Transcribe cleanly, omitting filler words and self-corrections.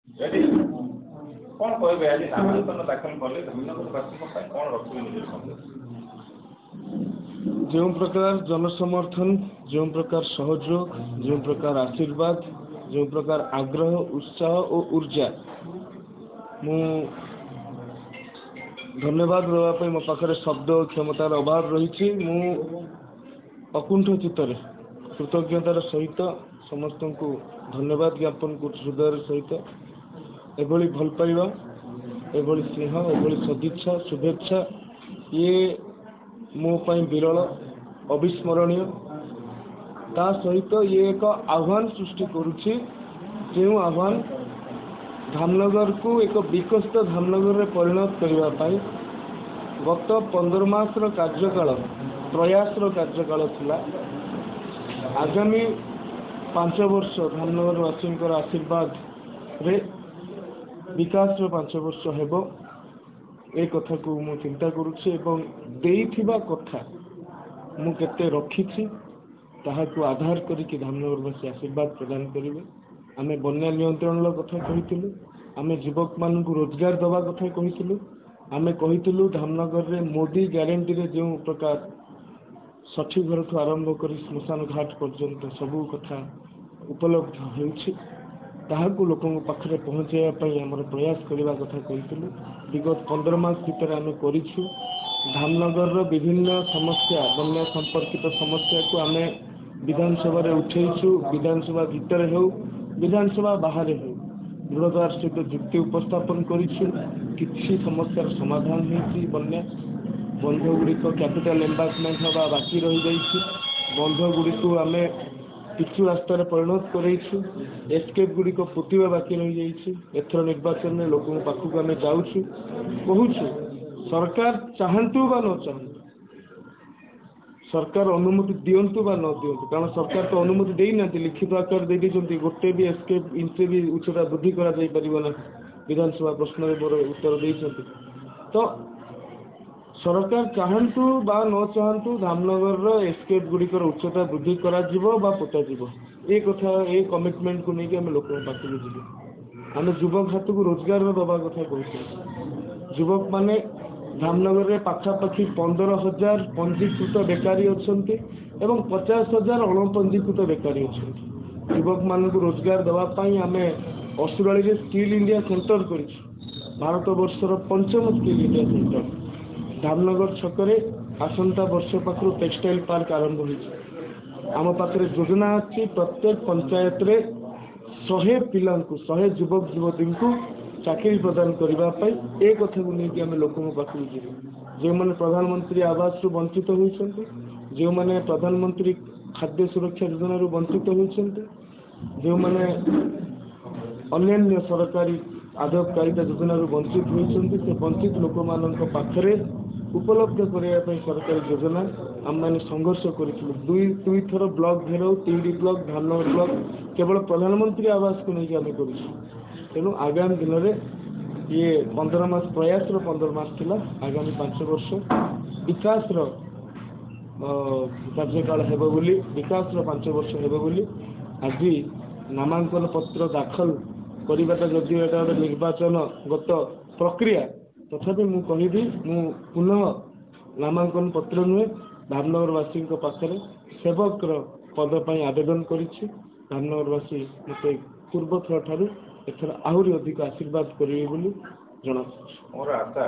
ଏଠି କ'ଣ କହିବେ ଆଜି ନାମାଙ୍କନ ଦାଖଲ କଲେ ଧାମନଗରବାସୀଙ୍କ ପାଇଁ କ'ଣ ରଖିବେ ନିଜର ସନ୍ଦେଶ? ଯେଉଁ ପ୍ରକାର ଜନସମର୍ଥନ, ଯେଉଁ ପ୍ରକାର ସହଯୋଗ, ଯେଉଁ ପ୍ରକାର ଆଶୀର୍ବାଦ, ଯେଉଁ ପ୍ରକାର ଆଗ୍ରହ, ଉତ୍ସାହ ଓ ऊर्जा ମୁଁ ଧନ୍ୟବାଦ ଦେବା ପାଇଁ ମୋ ପାଖରେ ଶବ୍ଦ ଓ କ୍ଷମତାର ଅଭାବ ରହିଛି। ମୁଁ ଅକୁଣ୍ଠ ଚିତ୍ତରେ କୃତଜ୍ଞତାର ସହିତ ସମସ୍ତଙ୍କୁ ଧନ୍ୟବାଦ ଜ୍ଞାପନ କରୁଛି ହୃଦୟର ସହିତ। ଏଭଳି ଭଲ ପାଇବା, ଏଭଳି ସ୍ନେହ, ଏଭଳି ସଦିଚ୍ଛା, ଶୁଭେଚ୍ଛା ଇଏ ମୋ ପାଇଁ ବିରଳ, ଅବିସ୍ମରଣୀୟ। ତା ସହିତ ଇଏ ଏକ ଆହ୍ୱାନ ସୃଷ୍ଟି କରୁଛି, ଯେଉଁ ଆହ୍ୱାନ ଧାମନଗରକୁ ଏକ ବିକଶିତ ଧାମନଗରରେ ପରିଣତ କରିବା ପାଇଁ ଗତ 15 ମାସର କାର୍ଯ୍ୟକାଳ, ପ୍ରୟାସର କାର୍ଯ୍ୟକାଳ ଥିଲା। ଆଗାମୀ 5 ବର୍ଷ ଧାମନଗରବାସୀଙ୍କର ଆଶୀର୍ବାଦରେ ବିକାଶର 5 ବର୍ଷ ହେବ, ଏ କଥାକୁ ମୁଁ ଚିନ୍ତା କରୁଛି ଏବଂ ଦେଇଥିବା କଥା ମୁଁ କେତେ ରଖିଛି ତାହାକୁ ଆଧାର କରିକି ଧାମନଗରବାସୀ ଆଶୀର୍ବାଦ ପ୍ରଦାନ କରିବେ। ଆମେ ବନ୍ୟା ନିୟନ୍ତ୍ରଣର କଥା କହିଥିଲୁ, ଆମେ ଯୁବକମାନଙ୍କୁ ରୋଜଗାର ଦେବା କଥା କହିଥିଲୁ, ଆମେ କହିଥିଲୁ ଧାମନଗରରେ ମୋଦି ଗ୍ୟାରେଣ୍ଟିରେ ଯେଉଁ ପ୍ରକାର ଷଠି ଘରଠୁ ଆରମ୍ଭ କରି ଶ୍ମଶାନ ଘାଟ ପର୍ଯ୍ୟନ୍ତ ସବୁ କଥା ଉପଲବ୍ଧ ହେଉଛି, ତାହାକୁ ଲୋକଙ୍କ ପାଖରେ ପହଞ୍ଚାଇବା ପାଇଁ ଆମର ପ୍ରୟାସ କରିବା କଥା କହିଥିଲୁ। ବିଗତ 15 ମାସ ଭିତରେ ଆମେ କରିଛୁ। ଧାମନଗରର ବିଭିନ୍ନ ସମସ୍ୟା, ବନ୍ୟା ସମ୍ପର୍କିତ ସମସ୍ୟାକୁ ଆମେ ବିଧାନସଭାରେ ଉଠେଇଛୁ। ବିଧାନସଭା ଭିତରେ ହେଉ, ବିଧାନସଭା ବାହାରେ ହେଉ, ଦୃଢ଼ତାର ସହିତ ଯୁକ୍ତି ଉପସ୍ଥାପନ କରିଛୁ। କିଛି ସମସ୍ୟାର ସମାଧାନ ହୋଇଛି। ବନ୍ଧ ଗୁଡ଼ିକ କ୍ୟାପିଟାଲ ଏମ୍ବାଙ୍କମେଣ୍ଟ ହେବା ବାକି ରହିଯାଇଛି। ବନ୍ଧ ଗୁଡ଼ିକୁ ଆମେ ପିଚୁ ରାସ୍ତାରେ ପରିଣତ କରାଇଛୁ। ଏସ୍କେପ୍ ଗୁଡ଼ିକ ପୋତିବା ବାକି ରହିଯାଇଛି। ଏଥର ନିର୍ବାଚନରେ ଲୋକଙ୍କ ପାଖକୁ ଆମେ ଯାଉଛୁ, କହୁଛୁ ସରକାର ଚାହାନ୍ତୁ ବା ନ ଚାହାନ୍ତୁ, ସରକାର ଅନୁମତି ଦିଅନ୍ତୁ ବା ନ ଦିଅନ୍ତୁ, କାରଣ ସରକାର ତ ଅନୁମତି ଦେଇନାହାନ୍ତି, ଲିଖିତ ଆକାରରେ ଦେଇଦେଇଛନ୍ତି ଗୋଟେ ବି ଏସ୍କେପ୍ ଇଞ୍ଚେ ବି ଉଚ୍ଚତା ବୃଦ୍ଧି କରାଯାଇପାରିବ ନାହିଁ। ବିଧାନସଭା ପ୍ରଶ୍ନରେ ମୋର ଉତ୍ତର ଦେଇଛନ୍ତି। ତ ସରକାର ଚାହାନ୍ତୁ ବା ନ ଚାହାନ୍ତୁ ଧାମନଗରର ଏସ୍କେପ୍ ଗୁଡ଼ିକର ଉଚ୍ଚତା ବୃଦ୍ଧି କରାଯିବ ବା ପୋତାଯିବ। ଏ କଥା, ଏ କମିଟମେଣ୍ଟକୁ ନେଇକି ଆମେ ଲୋକଙ୍କ ପାଖକୁ ଯିବୁ। ଆମେ ଯୁବକ ହାତକୁ ରୋଜଗାର ଦେବା କଥା କହୁଛୁ। ଯୁବକମାନେ ଧାମନଗରରେ ପାଖାପାଖି 15,000 ପଞ୍ଜୀକୃତ ବେକାରୀ ଅଛନ୍ତି ଏବଂ 50,000 ଅଣପଞ୍ଜୀକୃତ ବେକାରୀ ଅଛନ୍ତି। ଯୁବକମାନଙ୍କୁ ରୋଜଗାର ଦେବା ପାଇଁ ଆମେ ଅସୁରାଳିରେ ସ୍କିଲ୍ ଇଣ୍ଡିଆ ସେଣ୍ଟର କରିଛୁ, ଭାରତବର୍ଷର 5ମ ସ୍କିଲ୍ ଇଣ୍ଡିଆ ସେଣ୍ଟର। ଧାମନଗର ଛକରେ ଆସନ୍ତା ବର୍ଷ ପାଖରୁ ଟେକ୍ସଟାଇଲ ପାର୍କ ଆରମ୍ଭ ହୋଇଛି। ଆମ ପାଖରେ ଯୋଜନା ଅଛି ପ୍ରତ୍ୟେକ ପଞ୍ଚାୟତରେ 100 ପିଲାଙ୍କୁ, 100 ଯୁବକ ଯୁବତୀଙ୍କୁ ଚାକିରି ପ୍ରଦାନ କରିବା ପାଇଁ। ଏ କଥାକୁ ନେଇକି ଆମେ ଲୋକଙ୍କ ପାଖକୁ ଯିବୁ। ଯେଉଁମାନେ ପ୍ରଧାନମନ୍ତ୍ରୀ ଆବାସରୁ ବଞ୍ଚିତ ହୋଇଛନ୍ତି, ଯେଉଁମାନେ ପ୍ରଧାନମନ୍ତ୍ରୀ ଖାଦ୍ୟ ସୁରକ୍ଷା ଯୋଜନାରୁ ବଞ୍ଚିତ ହୋଇଛନ୍ତି, ଯେଉଁମାନେ ଅନ୍ୟାନ୍ୟ ସରକାରୀ ଆଦବକାରିତା ଯୋଜନାରୁ ବଞ୍ଚିତ ହୋଇଛନ୍ତି, ସେ ବଞ୍ଚିତ ଲୋକମାନଙ୍କ ପାଖରେ ଉପଲବ୍ଧ କରିବା ପାଇଁ ସରକାରୀ ଯୋଜନା ଆମମାନେ ସଂଘର୍ଷ କରିଥିଲୁ। ଦୁଇ ଥର ବ୍ଲକ ଘେରାଉ, 3ଟି ବ୍ଲକ, ଧାମନଗର ବ୍ଲକ କେବଳ ପ୍ରଧାନମନ୍ତ୍ରୀ ଆବାସକୁ ନେଇକି ଆମେ କରିଛୁ। ତେଣୁ ଆଗାମୀ ଦିନରେ ଇଏ 15 ମାସ ପ୍ରୟାସର 15 ମାସ ଥିଲା। ଆଗାମୀ 5 ବର୍ଷ ବିକାଶର କାର୍ଯ୍ୟକାଳ ହେବ ବୋଲି, ବିକାଶର 5 ବର୍ଷ ହେବ ବୋଲି ଆଜି ନାମାଙ୍କନ ପତ୍ର ଦାଖଲ କରିବାଟା ଯଦିଓ ଏଟା ଗୋଟେ ନିର୍ବାଚନଗତ ପ୍ରକ୍ରିୟା, ତଥାପି ମୁଁ କହିବି ମୁଁ ପୁନଃ ନାମାଙ୍କନ ପତ୍ର ନୁହେଁ, ଧାମନଗରବାସୀଙ୍କ ପାଖରେ ସେବକର ପଦ ପାଇଁ ଆବେଦନ କରିଛି। ଧାମନଗରବାସୀ ମୋତେ ପୂର୍ବ ଥର ଠାରୁ ଏଥର ଆହୁରି ଅଧିକ ଆଶୀର୍ବାଦ କରିବେ ବୋଲି ଜଣାପଡ଼ୁଛି। ମୋର ଆଶା